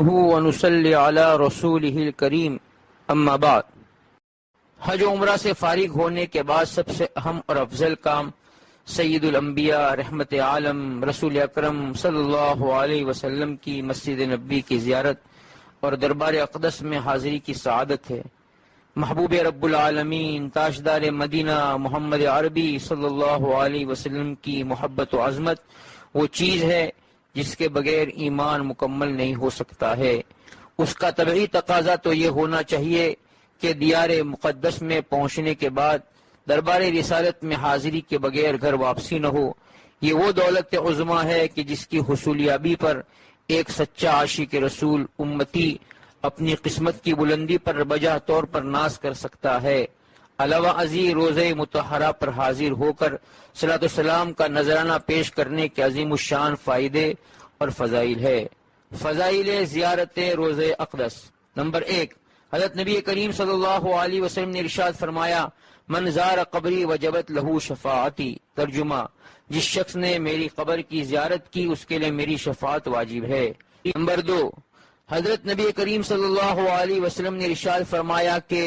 نحمده ونصلي على رسوله الكريم اما بعد۔ حج و عمرہ سے فارغ ہونے کے بعد سب سے اہم اور افضل کام سید الانبیاء رحمت عالم رسول اکرم صلی اللہ علیہ وسلم کی مسجد نبی کی زیارت اور دربار اقدس میں حاضری کی سعادت ہے۔ محبوب رب العالمین تاجدار مدینہ محمد عربی صلی اللہ علیہ وسلم کی محبت و عظمت وہ چیز ہے جس کے بغیر ایمان مکمل نہیں ہو سکتا ہے۔ اس کا طبعی تقاضا تو یہ ہونا چاہیے کہ دیار مقدس میں پہنچنے کے بعد دربار رسالت میں حاضری کے بغیر گھر واپسی نہ ہو۔ یہ وہ دولت عظمیٰ ہے کہ جس کی حصولیابی پر ایک سچا عاشق رسول امتی اپنی قسمت کی بلندی پر بجا طور پر ناز کر سکتا ہے۔ علاوہ ازیں روزہ مطہرہ پر حاضر ہو کر صلاۃ والسلام کا نذرانہ پیش کرنے کے عظیم الشان فائدے اور فضائل ہے۔ فضائل زیارت روزہ اقدس۔ نمبر 1، حضرت نبی کریم صلی اللہ علیہ وسلم نے ارشاد فرمایا، من زار قبری وجبت لہو شفاعتی۔ ترجمہ، جس شخص نے میری قبر کی زیارت کی اس کے لیے میری شفاعت واجب ہے۔ نمبر 2، حضرت نبی کریم صلی اللہ علیہ وسلم نے ارشاد فرمایا کہ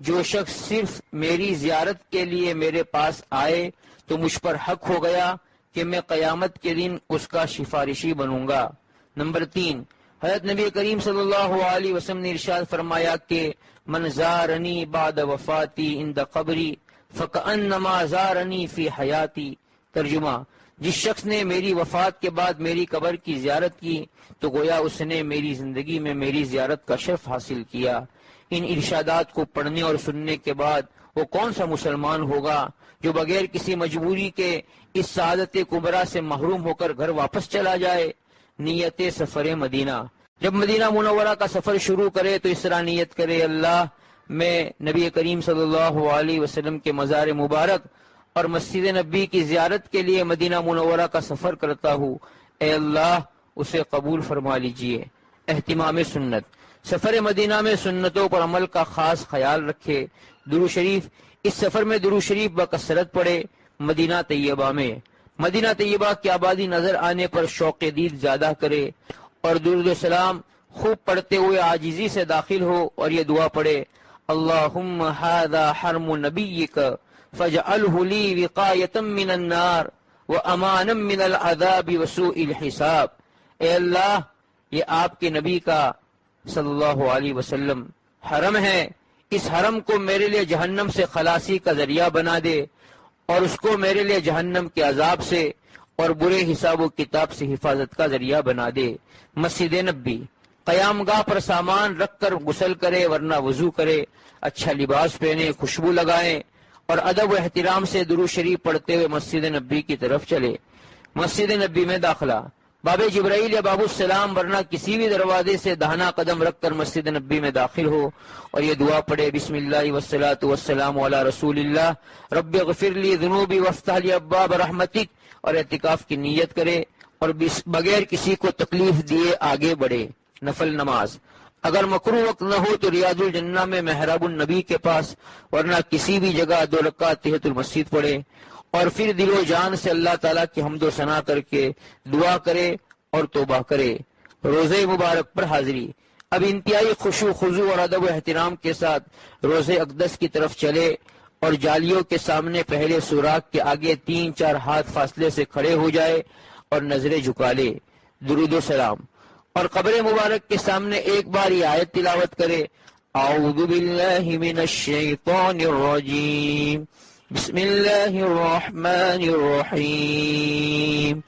جو شخص صرف میری زیارت کے لیے میرے پاس آئے تو مجھ پر حق ہو گیا کہ میں قیامت کے دن اس کا سفارشی بنوں گا۔ نمبر 3، حضرت نبی کریم صلی اللہ علیہ وسلم نے ارشاد فرمایا کہ من زارنی بعد وفاتی عند قبری فکأنما زارنی فی حیاتی۔ ترجمہ، جس شخص نے میری وفات کے بعد میری قبر کی زیارت کی تو گویا اس نے میری زندگی میں میری زیارت کا شرف حاصل کیا۔ ان ارشادات کو پڑھنے اور سننے کے بعد وہ کون سا مسلمان ہوگا جو بغیر کسی مجبوری کے اس سعادت کبریٰ سے محروم ہو کر گھر واپس چلا جائے؟ نیت سفر مدینہ۔ جب مدینہ منورہ کا سفر شروع کرے تو اس طرح نیت کرے، اللہ میں نبی کریم صلی اللہ علیہ وسلم کے مزار مبارک اور مسجد نبی کی زیارت کے لیے مدینہ منورہ کا سفر کرتا ہوں، اے اللہ اسے قبول فرما لیجئے۔ اہتمام سنت۔ سفر مدینہ میں سنتوں پر عمل کا خاص خیال رکھے۔ درود شریف۔ اس سفر میں درود شریف بکثرت پڑھے۔ مدینہ طیبہ میں مدینہ طیبہ کی آبادی نظر آنے پر شوق دید زیادہ کرے اور درود و سلام خوب پڑھتے ہوئے عاجزی سے داخل ہو اور یہ دعا پڑھے، اللہم ھذا حرم نبیک فاجعلہ لی وقایۃ من النار وامانا من العذاب وسوء الحساب۔ اے اللہ، یہ آپ کے نبی کا صلی اللہ علیہ وسلم حرم ہے، اس حرم کو میرے لیے جہنم سے خلاصی کا ذریعہ بنا دے اور اس کو میرے لیے جہنم کے عذاب سے اور برے حساب و کتاب سے حفاظت کا ذریعہ بنا دے۔ مسجد نبی۔ قیام گاہ پر سامان رکھ کر غسل کرے ورنہ وضو کرے، اچھا لباس پہنے، خوشبو لگائیں اور ادب و احترام سے درود شریف پڑھتے ہوئے مسجد نبی کی طرف چلے۔ مسجد نبی میں داخلہ۔ باب جبرائیل یا باب السلام ورنہ کسی بھی دروازے سے داہنا قدم رکھ کر مسجد نبی میں داخل ہو اور یہ دعا پڑھے، بسم اللہ والصلاۃ والسلام علی رسول اللہ رب اغفر لی ذنوبی وافتح لی ابواب رحمتک، اور اعتکاف کی نیت کرے اور بغیر کسی کو تکلیف دیے آگے بڑھے۔ نفل نماز۔ اگر مکروہ وقت نہ ہو تو ریاض الجنہ میں محراب النبی کے پاس ورنہ کسی بھی جگہ 2 رکعت تحیۃ المسجد پڑھے اور پھر دل و جان سے اللہ تعالیٰ کی حمد و ثنا کر کے دعا کرے اور توبہ کرے۔ روزے مبارک پر حاضری۔ اب انتہائی خشوع خضوع اور ادب و احترام کے ساتھ روزے اقدس کی طرف چلے اور جالیوں کے سامنے پہلے سوراخ کے آگے 3-4 ہاتھ فاصلے سے کھڑے ہو جائے اور نظریں جھکا لے، درود و سلام، اور قبر مبارک کے سامنے ایک بار یہ آیت تلاوت کرے، اعوذ باللہ من الشیطان الرجیم، بسم اللہ الرحمن الرحیم،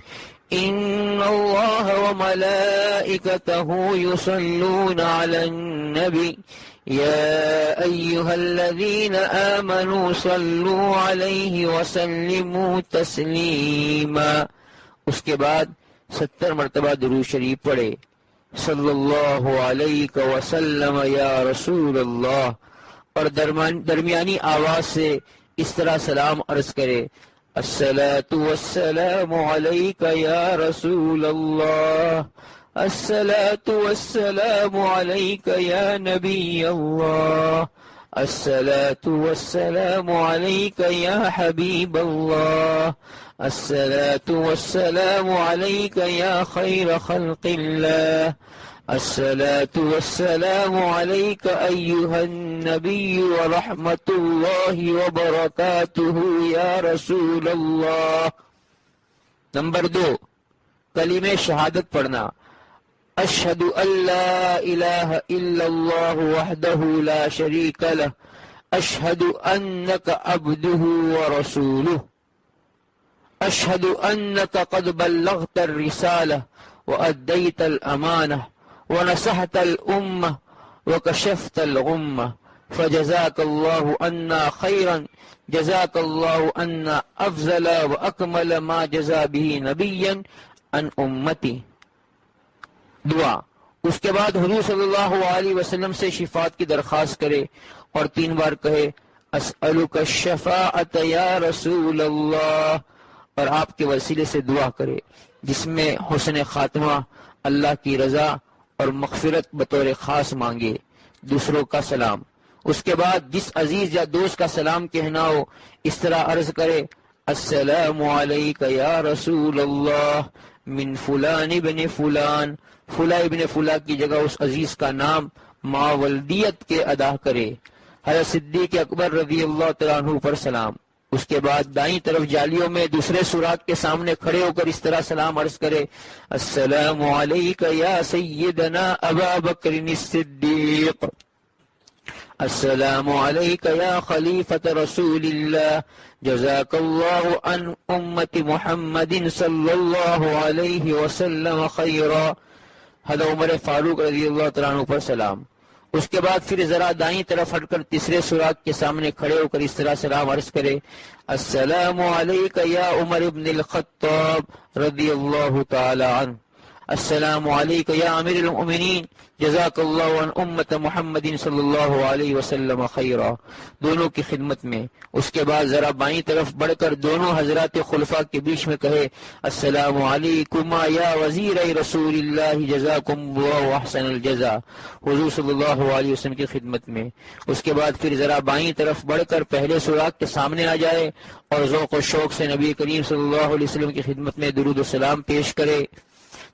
ان اللہ وملائکتہ یصلون علی النبی یا ایہا الذین آمنوا صلوا علیہ وسلموا تسلیما۔ اس کے بعد 70 مرتبہ درود شریف پڑھے، صلی اللہ علیہ وسلم یا رسول اللہ، اور درمیانی آواز سے اس طرح سلام عرض کرے، الصلاۃ والسلام علیک یا رسول اللہ، الصلاۃ والسلام علیک یا نبی اللہ، الصلاۃ والسلام علیک یا حبیب اللہ، الصلاۃ والسلام علیک یا خیر خلق اللہ، الصلاة والسلام عليك أيها النبي ورحمة الله وبركاته يا رسول اللہ۔ نمبر 2، کلمہ شہادت پڑھنا، اشہد ان لا الہ الا اللہ وحدہ لا شریک لہ، اشہد انک عبدہ ورسولہ، اشہد انک قد بلغت الرسالہ وأديت الأمانة ونصحت الأمة وكشفت الغمة فجزاك الله عنا خيرا، جزاك الله عنا أفضل وأكمل ما جزا به نبيا عن أمتي۔ دعا، اس کے بعد حضور صلی اللہ علیہ وسلم سے شفاعت کی درخواست کرے اور 3 بار کہے اسألک الشفاعت یا رسول اللہ، اور آپ کے وسیلے سے دعا کرے جس میں حسن خاتمہ، اللہ کی رضا اور مغفرت بطور خاص مانگے۔ دوسروں کا سلام، اس کے بعد جس عزیز یا دوست کا سلام کہنا ہو اس طرح عرض کرے السلام علیک یا رسول اللہ من فلان ابن فلان، فلاں ابن فلاں کی جگہ اس عزیز کا نام ماولدیت کے ادا کرے۔ حضرت صدیق اکبر رضی اللہ تعالیٰ عنہ پر سلام، اس کے بعد دائیں طرف جالیوں میں دوسرے سوراخ کے سامنے کھڑے ہو کر اس طرح سلام عرض کرے السلام علیک یا سیدنا ابا بکر الصدیق، السلام علیک یا خلیفۃ رسول اللہ، جزاک اللہ عن امت محمد صلی اللہ علیہ وسلم خیرا۔ حضرت عمر فاروق رضی اللہ تعالیٰ عنہ پر سلام، اس کے بعد پھر ذرا دائیں طرف ہٹ کر تیسرے سوراخ کے سامنے کھڑے ہو کر اس طرح سلام عرض کرے السلام علیک یا عمر ابن الخطاب رضی اللہ تعالی عنہ، السلام علیک یا امیر المؤمنین، جزاک اللہ عن امت محمد صلی اللہ علیہ وسلم خیرا، دونوں کی خدمت میں۔ اس کے بعد ذرا بائیں طرف بڑھ کر دونوں حضرات خلفاء کے بیچ میں کہے السلام علیکما یا وزیر رسول اللہ، جزاکم اللہ احسن الجزا، حضور صلی اللہ علیہ وسلم کی خدمت میں۔ اس کے بعد پھر ذرا بائیں طرف بڑھ کر پہلے سوراخ کے سامنے آ جائے اور ذوق و شوق سے نبی کریم صلی اللہ علیہ وسلم کی خدمت میں درود و سلام پیش کرے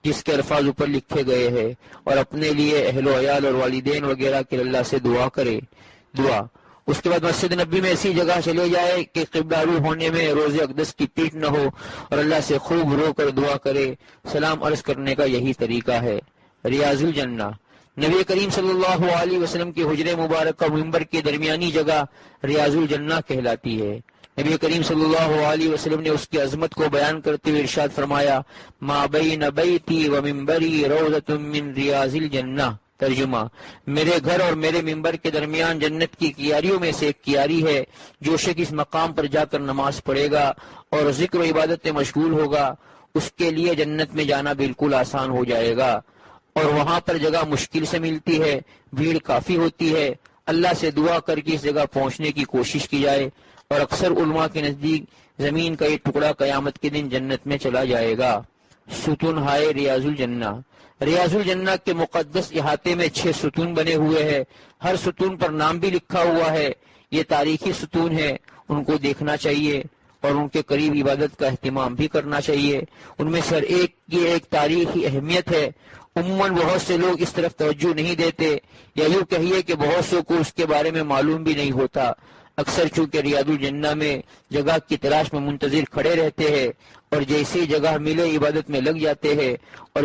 جس کے الفاظ اوپر لکھے گئے ہیں، اور اپنے لیے اہل و عیال اور والدین وغیرہ کے اللہ سے دعا کرے۔ دعا، اس کے بعد مسجد نبی میں ایسی جگہ چلے جائے کہ قبلہ رو ہونے میں روز اقدس کی پیٹ نہ ہو اور اللہ سے خوب رو کر دعا کرے۔ سلام عرض کرنے کا یہی طریقہ ہے۔ ریاض الجنہ، نبی کریم صلی اللہ علیہ وسلم کی حجر مبارک کا ممبر کی درمیانی جگہ ریاض الجنہ کہلاتی ہے۔ نبی کریم صلی اللہ علیہ وسلم نے اس کی عظمت کو بیان کرتے ہوئے ارشاد فرمایا ما بین بیتی و منبری روضۃ من ریاض الجنہ، ترجمہ، میرے گھر اور میرے منبر کے درمیان جنت کی کیاریوں میں سے ایک کیاری ہے، جو شخص اس مقام پر جا کر نماز پڑھے گا اور ذکر و عبادت میں مشغول ہوگا اس کے لیے جنت میں جانا بالکل آسان ہو جائے گا، اور وہاں پر جگہ مشکل سے ملتی ہے، بھیڑ کافی ہوتی ہے۔ اللہ سے دعا کر کے اس جگہ پہنچنے کی کوشش کی جائے، اور اکثر علماء کے نزدیک زمین کا یہ ٹکڑا قیامت کے دن جنت میں چلا جائے گا۔ ستون ہائے ریاض الجنہ، ریاض الجنہ کے مقدس احاطے میں 6 ستون بنے ہوئے ہیں، ہر ستون پر نام بھی لکھا ہوا ہے۔ یہ تاریخی ستون ہے، ان کو دیکھنا چاہیے اور ان کے قریب عبادت کا اہتمام بھی کرنا چاہیے۔ ان میں سے ہر ایک کی ایک تاریخی اہمیت ہے۔ عموماً بہت سے لوگ اس طرف توجہ نہیں دیتے، یا یوں کہیے کہ بہت سے کو اس کے بارے میں معلوم بھی نہیں ہوتا۔ اکثر چونکہ ریاض الجنہ میں جگہ کی تلاش میں منتظر کھڑے رہتے ہیں، اور جیسی جگہ ملے عبادت میں لگ جاتے ہیں، اور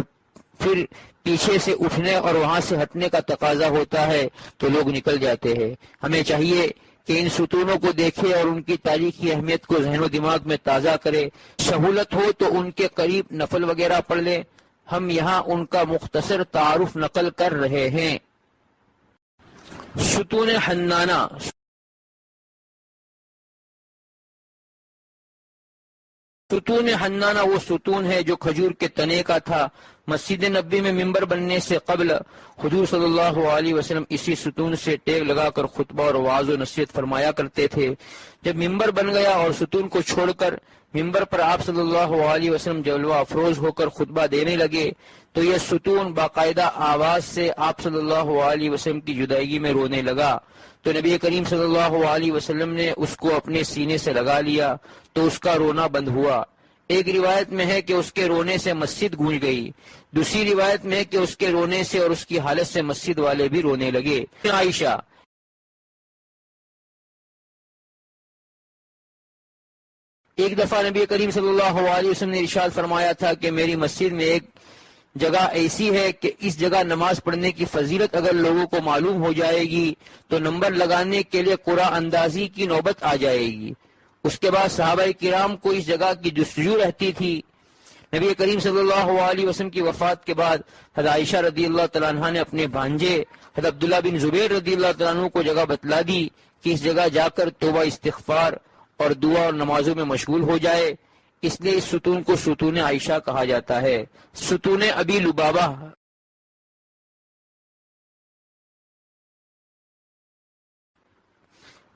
پھر پیچھے سے اٹھنے اور وہاں سے ہٹنے کا تقاضا ہوتا ہے تو لوگ نکل جاتے ہیں۔ ہمیں چاہیے کہ ان ستونوں کو دیکھے اور ان کی تاریخی اہمیت کو ذہن و دماغ میں تازہ کرے۔ سہولت ہو تو ان کے قریب نفل وغیرہ پڑھ لیں۔ ہم یہاں ان کا مختصر تعارف نقل کر رہے ہیں۔ ستون حنانہ، ستون حنانہ وہ ستون ہے جو کھجور کے تنے کا تھا۔ مسجد نبی میں ممبر بننے سے قبل حضور صلی اللہ علیہ وسلم اسی ستون سے ٹیک لگا کر خطبہ اور وعظ و نصیحت فرمایا کرتے تھے۔ جب ممبر بن گیا اور ستون کو چھوڑ کر ممبر پر آپ صلی اللہ علیہ وسلم جلوہ افروز ہو کر خطبہ دینے لگے تو یہ ستون باقاعدہ آواز سے آپ صلی اللہ علیہ وسلم کی جدائیگی میں رونے لگا، تو نبی کریم صلی اللہ علیہ وسلم نے اس کو اپنے سینے سے لگا لیا تو اس کا رونا بند ہوا۔ ایک روایت میں ہے کہ اس کے رونے سے مسجد گونج گئی، دوسری روایت میں ہے کہ اس کے رونے سے اور اس کی حالت سے مسجد والے بھی رونے لگے۔ عائشہ ایک دفعہ نبی کریم صلی اللہ علیہ وسلم نے ارشاد فرمایا تھا کہ میری مسجد میں ایک جگہ ایسی ہے کہ اس جگہ نماز پڑھنے کی فضیلت اگر لوگوں کو معلوم ہو جائے گی تو نمبر لگانے کے لیے قرعہ اندازی کی نوبت آ جائے گی۔ اس کے بعد صحابہ کرام کو اس جگہ کی جستجو رہتی تھی۔ نبی کریم صلی اللہ علیہ وسلم کی وفات کے بعد حضرت عائشہ رضی اللہ تعالیٰ عنہ نے اپنے بھانجے حضرت عبداللہ بن زبیر رضی اللہ تعالیٰ عنہ کو جگہ بتلا دی کہ اس جگہ جا کر توبہ استغفار اور دعا اور نمازوں میں مشغول ہو جائے، اس لیے اس ستون کو ستون عائشہ کہا جاتا ہے۔ ستون ابی لبابہ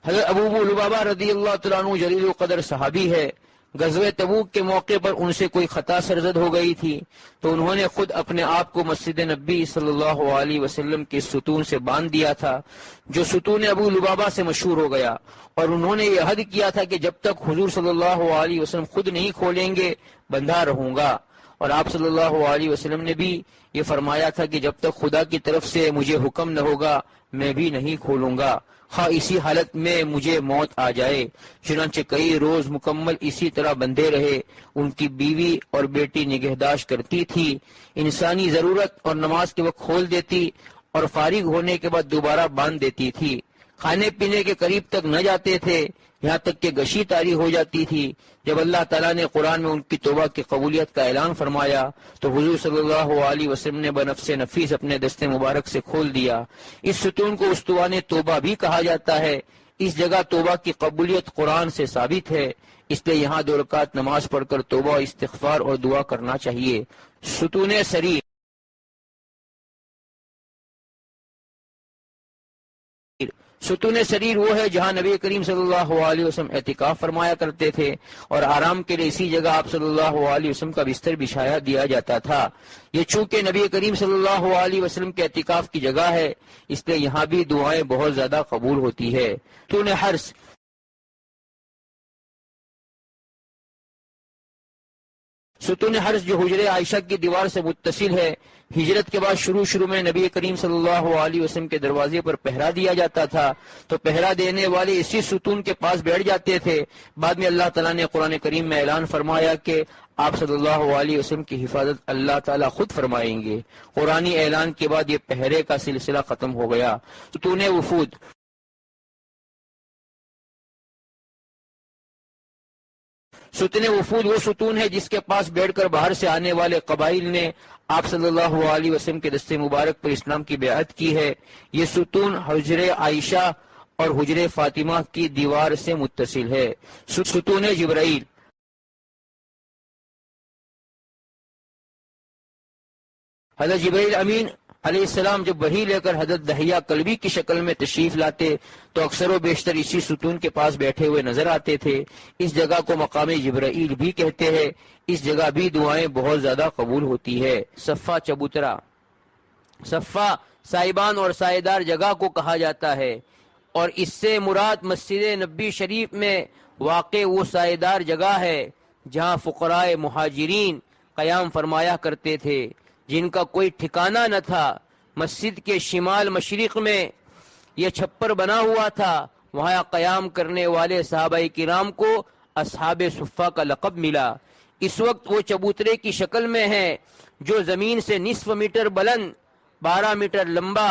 حضرت ابو لبابہ رضی اللہ تعالیٰ عنہ جلیل القدر صحابی ہے۔ غزوہ تبوک کے موقع پر ان سے کوئی خطا سرزد ہو گئی تھی تو انہوں نے خود اپنے آپ کو مسجد نبی صلی اللہ علیہ وسلم کے ستون سے باندھ دیا تھا، جو ستون ابو لبابہ سے مشہور ہو گیا، اور انہوں نے یہ عہد کیا تھا کہ جب تک حضور صلی اللہ علیہ وسلم خود نہیں کھولیں گے بندھا رہوں گا۔ اور آپ صلی اللہ علیہ وسلم نے بھی یہ فرمایا تھا کہ جب تک خدا کی طرف سے مجھے حکم نہ ہوگا میں بھی نہیں کھولوں گا، خواہ اسی حالت میں مجھے موت آ جائے۔ چنانچہ کئی روز مکمل اسی طرح بندھے رہے۔ ان کی بیوی اور بیٹی نگہداشت کرتی تھی، انسانی ضرورت اور نماز کے وقت کھول دیتی اور فارغ ہونے کے بعد دوبارہ باندھ دیتی تھی۔ کھانے پینے کے قریب تک نہ جاتے تھے، یہاں تک کہ غشی طاری ہو جاتی تھی۔ جب اللہ تعالیٰ نے قرآن میں ان کی توبہ کی قبولیت کا اعلان فرمایا تو حضور صلی اللہ علیہ وسلم نے بنفس نفیس اپنے دست مبارک سے کھول دیا۔ اس ستون کو استوان توبہ بھی کہا جاتا ہے۔ اس جگہ توبہ کی قبولیت قرآن سے ثابت ہے، اس لیے یہاں 2 رکعت نماز پڑھ کر توبہ استغفار اور دعا کرنا چاہیے۔ ستون سریر ستون سریر وہ ہے جہاں نبی کریم صلی اللہ علیہ وسلم اعتکاف فرمایا کرتے تھے، اور آرام کے لیے اسی جگہ آپ صلی اللہ علیہ وسلم کا بستر بچھایا دیا جاتا تھا۔ یہ چونکہ نبی کریم صلی اللہ علیہ وسلم کے اعتکاف کی جگہ ہے، اس لیے یہاں بھی دعائیں بہت زیادہ قبول ہوتی ہے۔ ستون حرس ستون حرس جو حجر عائشہ کی دیوار سے متصل ہے، ہجرت کے بعد شروع میں نبی کریم صلی اللہ علیہ وسلم کے دروازے پر پہرا دیا جاتا تھا، تو پہرا دینے والے اسی ستون کے پاس بیٹھ جاتے تھے۔ بعد میں اللہ تعالیٰ نے قرآن کریم میں اعلان فرمایا کہ آپ صلی اللہ علیہ وسلم کی حفاظت اللہ تعالیٰ خود فرمائیں گے۔ قرآنی اعلان کے بعد یہ پہرے کا سلسلہ ختم ہو گیا۔ ستون وفود ستون وفود وہ ستون ہے جس کے پاس بیٹھ کر باہر سے آنے والے قبائل نے آپ صلی اللہ علیہ وسلم کے دست مبارک پر اسلام کی بیعت کی ہے۔ یہ ستون حجر عائشہ اور حجر فاطمہ کی دیوار سے متصل ہے۔ ستون جبرائیل حضرت جبرائیل امین علیہ السلام جب وحی لے کر حضرت دحیہ کلبی کی شکل میں تشریف لاتے تو اکثر و بیشتر اسی ستون کے پاس بیٹھے ہوئے نظر آتے تھے۔ اس جگہ کو مقام جبرائیل بھی کہتے ہیں۔ اس جگہ بھی دعائیں بہت زیادہ قبول ہوتی ہے۔ صفا چبوترا صفا سائبان اور سائیدار جگہ کو کہا جاتا ہے، اور اس سے مراد مسجد نبی شریف میں واقع وہ سائیدار جگہ ہے جہاں فقراء مہاجرین قیام فرمایا کرتے تھے، جن کا کوئی ٹھکانہ نہ تھا۔ مسجد کے شمال مشرق میں یہ چھپر بنا ہوا تھا، وہاں قیام کرنے والے صحابہ کرام کو اصحاب صفہ کا لقب ملا۔ اس وقت وہ چبوترے کی شکل میں ہے جو زمین سے نصف میٹر بلند، 12 میٹر لمبا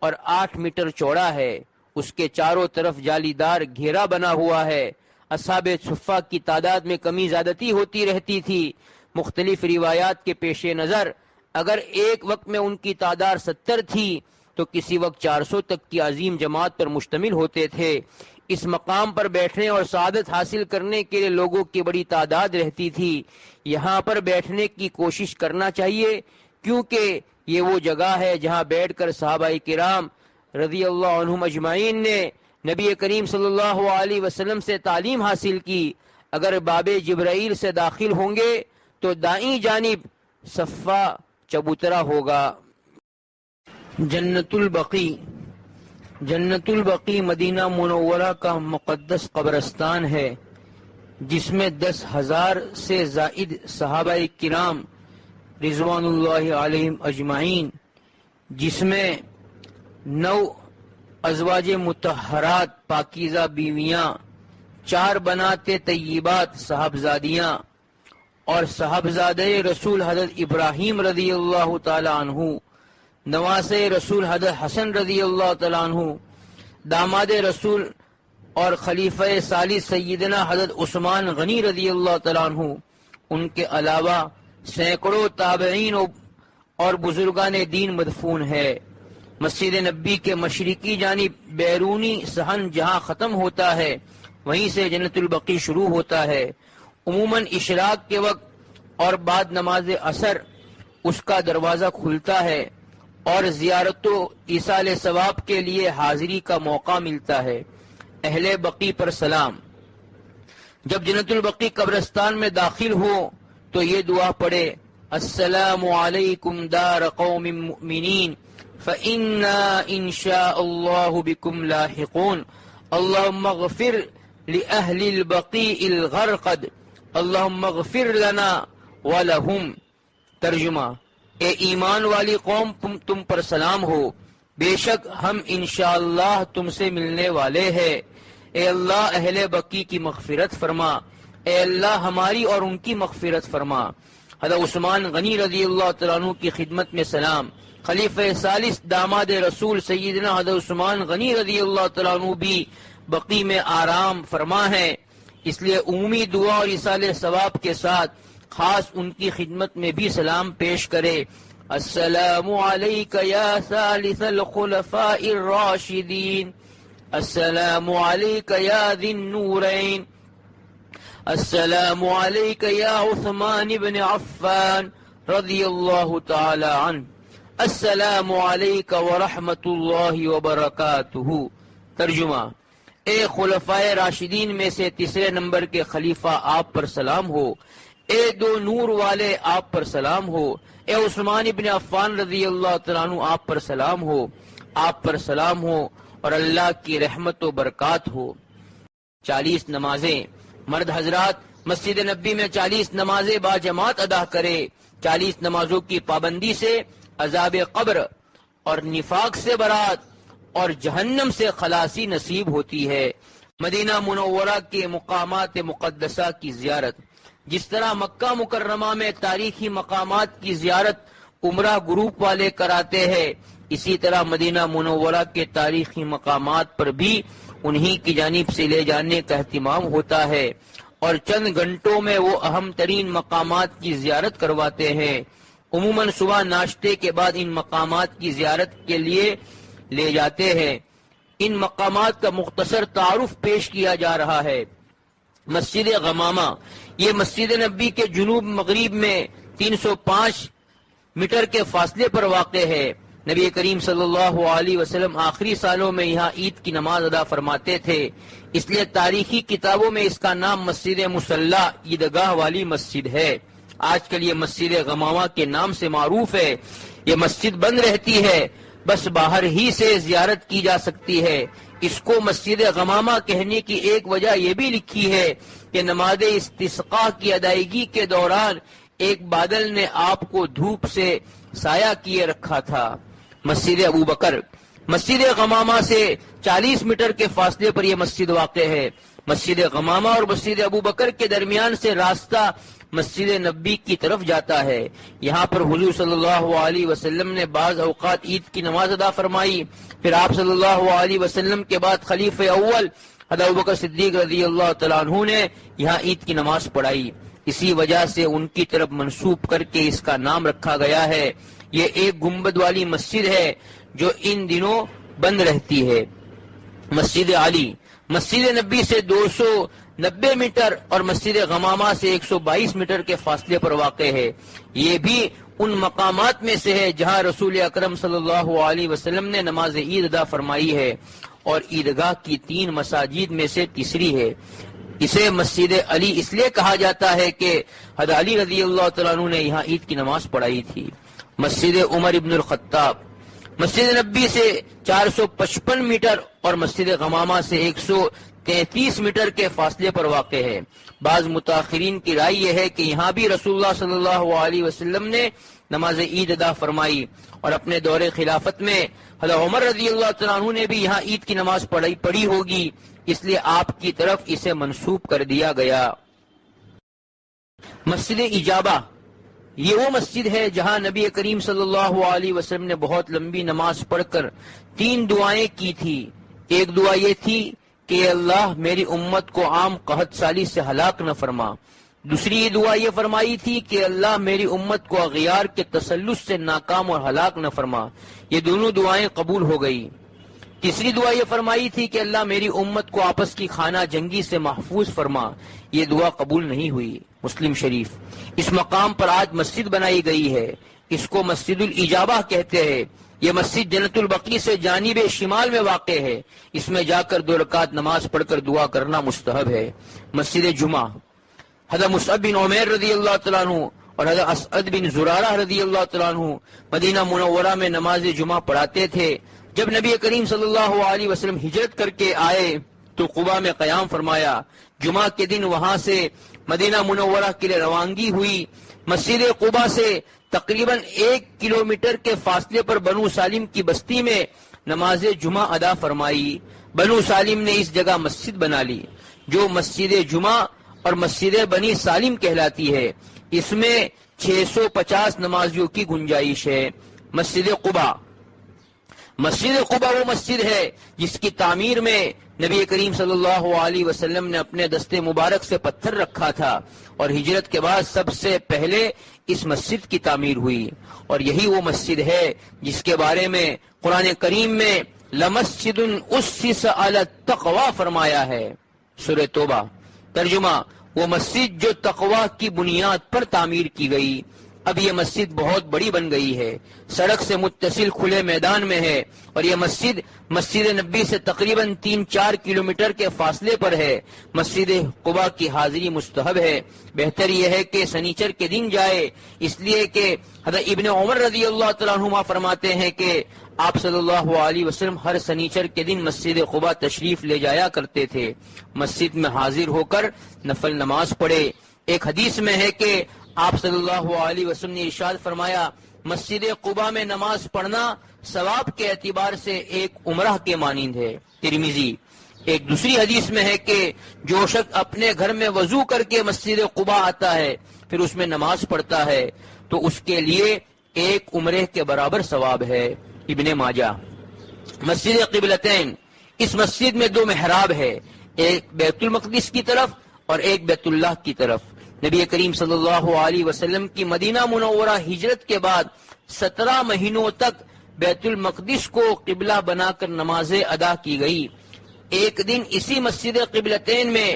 اور 8 میٹر چوڑا ہے۔ اس کے چاروں طرف جالی دار گھیرا بنا ہوا ہے۔ اصحاب صفہ کی تعداد میں کمی زیادتی ہوتی رہتی تھی۔ مختلف روایات کے پیش نظر اگر ایک وقت میں ان کی تعداد 70 تھی تو کسی وقت 400 تک کی عظیم جماعت پر مشتمل ہوتے تھے۔ اس مقام پر بیٹھنے اور سعادت حاصل کرنے کے لیے لوگوں کی بڑی تعداد رہتی تھی۔ یہاں پر بیٹھنے کی کوشش کرنا چاہیے، کیونکہ یہ وہ جگہ ہے جہاں بیٹھ کر صحابہ کرام رضی اللہ عنہم اجمعین نے نبی کریم صلی اللہ علیہ وسلم سے تعلیم حاصل کی۔ اگر باب جبرائیل سے داخل ہوں گے تو دائیں جانب صفا چبوترا ہوگا۔ جنت البقیع جنت البقیع مدینہ منورہ کا مقدس قبرستان ہے۔ جس میں 10,000 سے زائد صحابہ کرام رضوان اللہ علیہم اجمعین، جس میں 9 ازواج مطہرات پاکیزہ بیویاں، 4 بنات طیبات صاحبزادیاں، اور صاحبزادہ رسول حضرت ابراہیم رضی اللہ تعالی عنہ، نواسے رسول حضرت حسن رضی اللہ تعالی عنہ، داماد رسول اور خلیفہ ثالث سیدنا حضرت عثمان غنی رضی اللہ تعالی عنہ، ان کے علاوہ سینکڑوں تابعین اور بزرگان دین مدفون ہے۔ مسجد نبی کے مشرقی جانب بیرونی صحن جہاں ختم ہوتا ہے، وہیں سے جنت البقیع شروع ہوتا ہے۔ عموماً اشراق کے وقت اور بعد نماز عصر اس کا دروازہ کھلتا ہے اور زیارت و ایصال ثواب کے لیے حاضری کا موقع ملتا ہے۔ اہل بقیع پر سلام۔ جب جنت البقیع قبرستان میں داخل ہو تو یہ دعا پڑھے: السلام علیکم دار قوم مؤمنین فإنا إن شاء الله بكم لاحقون اللهم اغفر لأهل البقيع الغرقد اللهم اغفر لنا ولهم۔ ترجمہ: اے ایمان والی قوم، تم پر سلام ہو، بے شک ہم انشاءاللہ تم سے ملنے والے ہیں۔ اے اللہ اہل بقیع کی مغفرت فرما، اے اللہ ہماری اور ان کی مغفرت فرما۔ حضرت عثمان غنی رضی اللہ تعالیٰ عنہ کی خدمت میں سلام۔ خلیفہ ثالث داماد رسول سیدنا حضرت عثمان غنی رضی اللہ تعالیٰ عنہ بھی بقیع میں آرام فرما ہے، اس لیے عمومی دعا اور ایصال ثواب کے ساتھ خاص ان کی خدمت میں بھی سلام پیش کرے۔ السلام علیک یا ثالث الخلفاء الراشدین، السلام علیک یا ذی النورین، السلام علیک یا عثمان بن عفان رضی اللہ تعالی عنہ، السلام علیک ورحمۃ اللہ وبرکاتہ۔ ترجمہ: اے خلفائے راشدین میں سے تیسرے نمبر کے خلیفہ، آپ پر سلام ہو۔ اے 2 نور والے، آپ پر سلام ہو۔ اے عثمان ابن عفان رضی اللہ تعالیٰ عنہ، آپ پر سلام ہو، آپ پر سلام ہو اور اللہ کی رحمت و برکات ہو۔ 40 نمازیں۔ مرد حضرات مسجد نبی میں 40 نمازیں باجماعت ادا کرے۔ 40 نمازوں کی پابندی سے عذاب قبر اور نفاق سے برات اور جہنم سے خلاصی نصیب ہوتی ہے۔ مدینہ منورہ کے مقامات مقدسہ کی زیارت۔ جس طرح مکہ مکرمہ میں تاریخی مقامات کی زیارت عمرہ گروپ والے کراتے ہیں، اسی طرح مدینہ منورہ کے تاریخی مقامات پر بھی انہی کی جانب سے لے جانے کا اہتمام ہوتا ہے اور چند گھنٹوں میں وہ اہم ترین مقامات کی زیارت کرواتے ہیں۔ عموماً صبح ناشتے کے بعد ان مقامات کی زیارت کے لیے لے جاتے ہیں۔ ان مقامات کا مختصر تعارف پیش کیا جا رہا ہے۔ مسجد غمامہ، یہ مسجد نبی کے جنوب مغرب میں 305 میٹر کے فاصلے پر واقع ہے۔ نبی کریم صلی اللہ علیہ وسلم آخری سالوں میں یہاں عید کی نماز ادا فرماتے تھے، اس لیے تاریخی کتابوں میں اس کا نام مسجد مصلی عیدگاہ والی مسجد ہے۔ آج کل یہ مسجد غمامہ کے نام سے معروف ہے۔ یہ مسجد بند رہتی ہے، بس باہر ہی سے زیارت کی جا سکتی ہے۔ اس کو مسجد غمامہ کہنے کی ایک وجہ یہ بھی لکھی ہے کہ نماز استسقاء کی ادائیگی کے دوران ایک بادل نے آپ کو دھوپ سے سایہ کیے رکھا تھا۔ مسجد ابوبکر، مسجد غمامہ سے 40 میٹر کے فاصلے پر یہ مسجد واقع ہے۔ مسجد غمامہ اور مسجد ابوبکر کے درمیان سے راستہ مسجد نبی کی طرف جاتا ہے۔ یہاں پر حضور صلی اللہ علیہ وسلم نے بعض اوقات عید کی نماز ادا فرمائی، پھر آپ صلی اللہ علیہ وسلم کے بعد خلیفہ اول حضرت ابوبکر صدیق رضی اللہ تعالیٰ عنہ نے یہاں عید کی نماز پڑھائی، اسی وجہ سے ان کی طرف منسوب کر کے اس کا نام رکھا گیا ہے۔ یہ ایک گنبد والی مسجد ہے جو ان دنوں بند رہتی ہے۔ مسجد علی، مسجد نبی سے 290 میٹر اور مسجد غمامہ سے 122 میٹر کے فاصلے پر واقع ہے۔ یہ بھی ان مقامات میں سے ہے جہاں رسول اکرم صلی اللہ علیہ وسلم نے نماز عید ادا فرمائی ہے اور عیدگاہ کی 3 مساجد میں سے تیسری ہے۔ اسے مسجد علی اس لیے کہا جاتا ہے کہ حضرت علی رضی اللہ تعالیٰ عنہ نے یہاں عید کی نماز پڑھائی تھی۔ مسجد عمر ابن الخطاب، مسجد نبی سے 455 میٹر اور مسجد غمامہ سے 33 میٹر کے فاصلے پر واقع ہے۔ بعض متاخرین کی رائے یہ ہے کہ یہاں بھی رسول اللہ صلی اللہ علیہ وسلم نے نماز عید ادا فرمائی، اور اپنے دور خلافت میں حضرت عمر رضی اللہ تعالیٰ عنہ نے بھی یہاں عید کی نماز پڑھی ہوگی، اس لیے آپ کی طرف اسے منسوب کر دیا گیا۔ مسجد اجابہ یہ وہ مسجد ہے جہاں نبی کریم صلی اللہ علیہ وسلم نے بہت لمبی نماز پڑھ کر 3 دعائیں کی تھی۔ ایک دعا یہ تھی کہ اللہ میری امت کو عام قحط سالی سے ہلاک نہ فرما۔ دوسری دعا یہ فرمائی تھی کہ اللہ میری امت کو اغیار کے تسلط سے ناکام اور ہلاک نہ فرما۔ یہ دونوں دعائیں قبول ہو گئی۔ تیسری دعا یہ فرمائی تھی کہ اللہ میری امت کو آپس کی خانہ جنگی سے محفوظ فرما۔ یہ دعا قبول نہیں ہوئی۔ مسلم شریف۔ اس مقام پر آج مسجد بنائی گئی ہے، اس کو مسجد الاجابہ کہتے ہیں۔ یہ مسجد جنت البقیع سے جانب شمال میں واقع ہے، اس میں جا کر 2 رکعت نماز پڑھ کر دعا کرنا مستحب ہے۔ مسجد جمعہ حضرت مصعب بن عمیر رضی اللہ تعالیٰ عنہ اور حضرت اسعد بن زرارہ رضی اللہ تعالیٰ عنہ مدینہ منورہ میں نماز جمعہ پڑھاتے تھے۔ جب نبی کریم صلی اللہ علیہ وسلم ہجرت کر کے آئے تو قباء میں قیام فرمایا۔ جمعہ کے دن وہاں سے مدینہ منورہ کے لیے روانگی ہوئی۔ مسجد قباء سے تقریباً 1 کلومیٹر کے فاصلے پر بنو سالم کی بستی میں نماز جمعہ ادا فرمائی۔ بنو سالم نے اس جگہ مسجد بنا لی جو مسجد جمعہ اور مسجد بنی سالم کہلاتی ہے۔ اس میں 650 نمازیوں کی گنجائش ہے۔ مسجد قباء وہ مسجد ہے جس کی تعمیر میں نبی کریم صلی اللہ علیہ وسلم نے اپنے دستے مبارک سے پتھر رکھا تھا، اور ہجرت کے بعد سب سے پہلے اس مسجد کی تعمیر ہوئی، اور یہی وہ مسجد ہے جس کے بارے میں قرآن کریم میں لمسجد اسس علی التقوی فرمایا ہے۔ سورہ توبہ۔ ترجمہ: وہ مسجد جو تقوی کی بنیاد پر تعمیر کی گئی۔ اب یہ مسجد بہت بڑی بن گئی ہے، سڑک سے متصل کھلے میدان میں ہے، اور یہ مسجد نبی سے تقریباً 3-4 کلومیٹر کے فاصلے پر ہے۔ مسجد قباء کی حاضری مستحب ہے۔ بہتر یہ ہے کہ سنیچر کے دن جائے، اس لیے کہ حضرت ابن عمر رضی اللہ تعالیٰ عنہما فرماتے ہیں کہ آپ صلی اللہ علیہ وسلم ہر سنیچر کے دن مسجد قباء تشریف لے جایا کرتے تھے، مسجد میں حاضر ہو کر نفل نماز پڑھے۔ ایک حدیث میں ہے کہ آپ صلی اللہ علیہ وسلم نے ارشاد فرمایا، مسجد قباء میں نماز پڑھنا ثواب کے اعتبار سے ایک عمرہ کے مانند ہے۔ ترمذی۔ ایک دوسری حدیث میں ہے کہ جو شخص اپنے گھر میں وضو کر کے مسجد قباء آتا ہے پھر اس میں نماز پڑھتا ہے تو اس کے لیے ایک عمرے کے برابر ثواب ہے۔ ابن ماجہ۔ مسجد قبلتین، اس مسجد میں 2 محراب ہے، ایک بیت المقدس کی طرف اور ایک بیت اللہ کی طرف۔ نبی کریم صلی اللہ علیہ وسلم کی مدینہ منورہ ہجرت کے بعد 17 مہینوں تک بیت المقدس کو قبلہ بنا کر نمازیں ادا کی گئی۔ ایک دن اسی مسجد قبلتین میں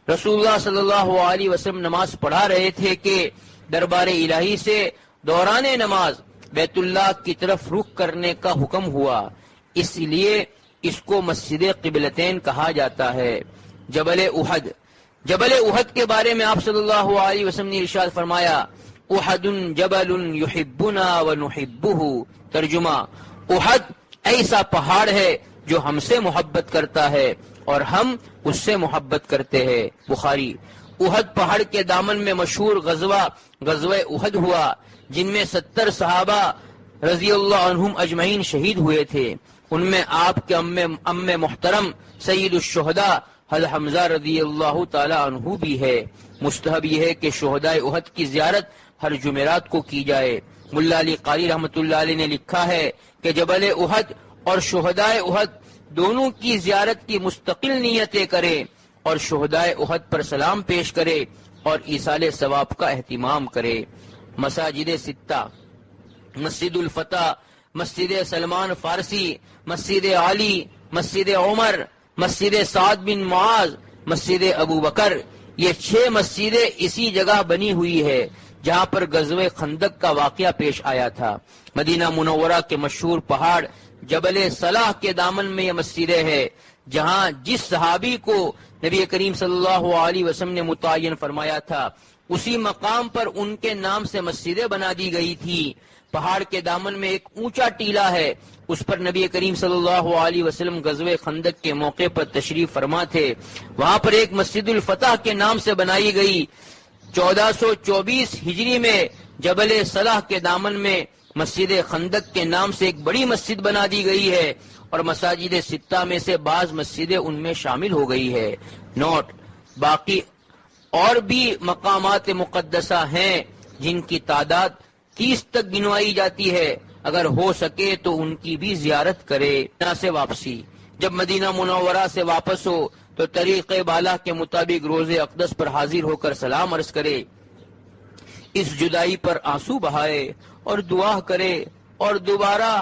رسول اللہ صلی اللہ علیہ وسلم نماز پڑھا رہے تھے کہ دربار الہی سے دوران نماز بیت اللہ کی طرف رخ کرنے کا حکم ہوا، اس لیے اس کو مسجد قبلتین کہا جاتا ہے۔ جبل احد کے بارے میں آپ صلی اللہ علیہ وسلم نے ارشاد فرمایا، احد جبل یحبنا ونحبہ۔ ترجمہ: احد ایسا پہاڑ ہے جو ہم سے محبت کرتا ہے اور ہم اس سے محبت کرتے ہیں۔ بخاری۔ احد پہاڑ کے دامن میں مشہور غزوہ احد ہوا، جن میں 70 صحابہ رضی اللہ عنہم اجمعین شہید ہوئے تھے۔ ان میں آپ کے ام محترم سید الشہداء حضرت حمزہ رضی اللہ تعالی عنہ بھی ہے۔ مستحب یہ ہے کہ شہداء احد کی زیارت ہر جمعرات کو کی جائے۔ ملا علی قاری رحمۃ اللہ علیہ نے لکھا ہے کہ جبل احد اور شہداء احد دونوں کی زیارت کی مستقل نیتیں کرے اور شہداء احد پر سلام پیش کرے اور ایصال ثواب کا اہتمام کرے۔ مساجد 6: مسجد الفتح، مسجد سلمان فارسی، مسجد علی، مسجد عمر، مسجد سعد بن معاذ، مسجد ابو بکر۔ یہ 6 مسجدیں اسی جگہ بنی ہوئی ہے جہاں پر غزوہ خندق کا واقعہ پیش آیا تھا۔ مدینہ منورہ کے مشہور پہاڑ جبل صلاح کے دامن میں یہ مسجدیں ہے جہاں جس صحابی کو نبی کریم صلی اللہ علیہ وسلم نے متعین فرمایا تھا اسی مقام پر ان کے نام سے مسجدیں بنا دی گئی تھی۔ پہاڑ کے دامن میں ایک اونچا ٹیلہ ہے، اس پر نبی کریم صلی اللہ علیہ وسلم غزوہ خندق کے موقع پر تشریف فرما تھے۔ وہاں پر ایک مسجد الفتح کے نام سے بنائی گئی۔ 1424 ہجری میں جبل صلح کے دامن میں مسجد خندق کے نام سے ایک بڑی مسجد بنا دی گئی ہے، اور مساجد ستہ میں سے بعض مسجدیں ان میں شامل ہو گئی ہے۔ نوٹ: باقی اور بھی مقامات مقدسہ ہیں جن کی تعداد 30 تک گنوائی جاتی ہے، اگر ہو سکے تو ان کی بھی زیارت کرے۔ یہاں سے واپسی: جب مدینہ منورہ سے واپس ہو تو طریق بالا کے مطابق روض اقدس پر حاضر ہو کر سلام عرض کرے، اس جدائی پر آنسو بہائے اور دعا کرے، اور دوبارہ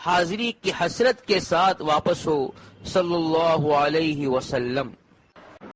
حاضری کی حسرت کے ساتھ واپس ہو، صلی اللہ علیہ وسلم۔